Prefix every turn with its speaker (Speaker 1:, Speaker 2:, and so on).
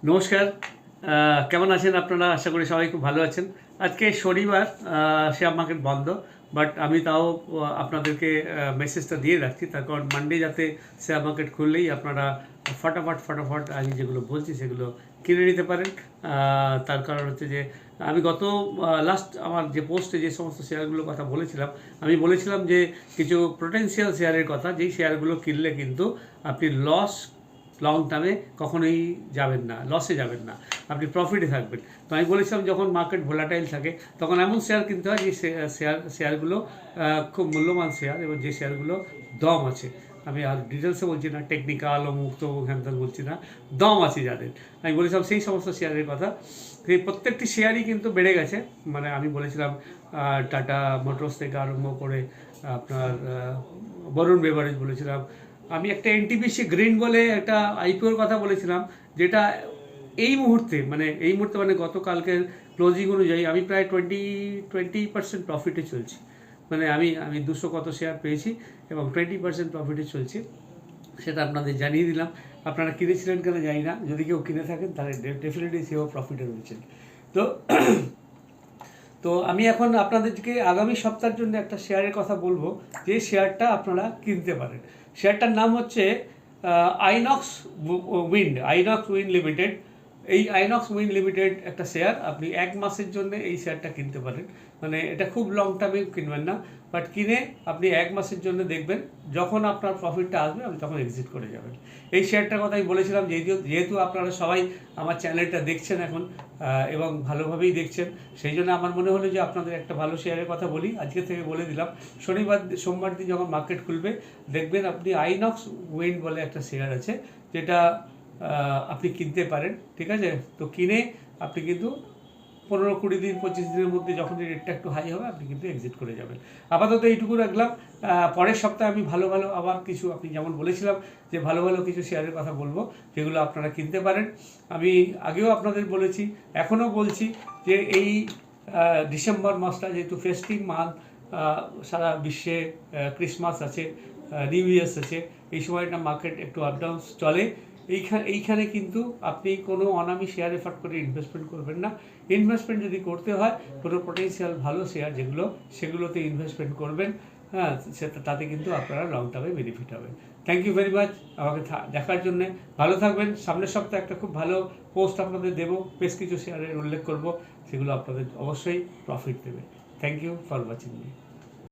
Speaker 1: নমস্কার। কেমন আছেন আপনারা? আশা করি সবাই খুব ভালো আছেন। আজকে শনিবার, শেয়ার মার্কেট বন্ধ, বাট আমি তাও আপনাদেরকে মেসেজটা দিয়ে রাখছি, তার কারণ মানডে যাতে শেয়ার মার্কেট খুললেই আপনারা ফটাফট আমি যেগুলো বলছি সেগুলো কিনে নিতে পারেন। তার কারণ হচ্ছে যে আমি গত লাস্ট আমার যে পোস্টে যে সমস্ত শেয়ারগুলোর কথা বলেছিলাম, আমি বলেছিলাম যে কিছু পোটেনশিয়াল শেয়ারের কথা, যেই শেয়ারগুলো কিনলে কিন্তু আপনি লং টার্মে কখনোই যাবেন না, লসে যাবেন না, আপনি প্রফিটে থাকবেন। তো আমি বলেছিলাম যখন মার্কেট ভোলাটাইল থাকে তখন এমন শেয়ার কিনতে হয় যে শেয়ারগুলো খুব মূল্যবান শেয়ার এবং যে শেয়ারগুলো দম আছে। আমি আর ডিটেলসে বলছি না, টেকনিক্যাল ও মুক্ত হ্যান্তাল বলছি না, দম আছে যাদের। আমি বলেছিলাম সেই সমস্ত শেয়ারের কথা। সেই প্রত্যেকটি শেয়ারই কিন্তু বেড়ে গেছে। মানে আমি বলেছিলাম টাটা মোটরস থেকে আরম্ভ করে আপনার বরুণ বেভারেজ বলেছিলাম, আমি একটা এনটিপিসি গ্রিন বলে একটা আইপিওর কথা বলেছিলাম, যেটা এই মুহূর্তে মানে গতকালকের ক্লোজিং অনুযায়ী আমি প্রায় 20% প্রফিটে চলছি। মানে আমি 200 কত শেয়ার পেয়েছি এবং 20% প্রফিটে চলছি, সেটা আপনাদের জানিয়ে দিলাম। আপনারা কিনেছিলেন কেন জানি না, যদি কেউ কিনে থাকেন তাহলে ডেফিনেটলি সেও প্রফিটে রয়েছেন। তো তো আমি এখন আপনাদেরকে আগামী সপ্তাহের জন্য একটা শেয়ারের কথা বলবো, যে শেয়ারটা আপনারা কিনতে পারেন। শেয়ারটার নাম হচ্ছে আইনক্স উইন্ড লিমিটেড। এই আইনক্স উইন্ড লিমিটেড একটা শেয়ার, আপনি 1 মাসের জন্য এই শেয়ারটা কিনতে পারেন। মানে এটা খুব লং টার্মে কিনবেন না, বাট কিনে আপনি 1 মাসের জন্য দেখবেন, যখন আপনার প্রফিটটা আসবে আপনি তখন এক্সিট করে যাবেন। এই শেয়ারটার কথা আমি বলেছিলাম, যেহেতু আপনারা সবাই আমার চ্যানেলটা দেখছেন এখন এবং ভালোভাবেই দেখছেন, সেই জন্য আমার মনে হলো যে আপনাদের একটা ভালো শেয়ারের কথা বলি, আজকে থেকে বলে দিলাম। সোমবার দিন যখন মার্কেট খুলবে দেখবেন আপনি আইনক্স উইন্ড বলে একটা শেয়ার আছে, যেটা আপনি কিনতে পারেন। ঠিক আছে? তো কিনে আপনি কিন্তু 15-20 দিন 25 দিনের মধ্যে যখন রেটটা একটু হাই হবে আপনি কিন্তু এক্সিট করে যাবেন। আপাতত এইটুকু রাখলাম। পরের সপ্তাহে আমি ভালো আবার কিছু, আপনি যেমন বলেছিলাম যে ভালো কিছু শেয়ারের কথা বলবো, যেগুলো আপনারা কিনতে পারেন। আমি আগেও আপনাদের বলেছি, এখনও বলছি যে এই ডিসেম্বর মাসটা যেহেতু ফেস্টিভ মান্থ, সারা বিশ্বে ক্রিসমাস আছে, নিউ ইয়ার্স আছে, এই সময়টা মার্কেট একটু আপ ডাউন চলে। এইখানে কিন্তু আপনি কোনো অনামি শেয়ার এফার্ট করে ইনভেস্টমেন্ট করবেন না। ইনভেস্টমেন্ট যদি করতে হয় কোনো পোটেনশিয়াল ভালো শেয়ার সেগুলোতে ইনভেস্টমেন্ট করবেন। হ্যাঁ, তাতে কিন্তু আপনারা লং টার্মে বেনিফিট হবে। থ্যাংক ইউ ভেরি মাচ আমাকে দেখার জন্যে। ভালো থাকবেন। সামনের সপ্তাহে একটা খুব ভালো পোস্ট আপনাদের দেবো, বেশ কিছু শেয়ারের উল্লেখ করব, সেগুলো আপনাদের অবশ্যই প্রফিট দেবে। Thank you for watching me.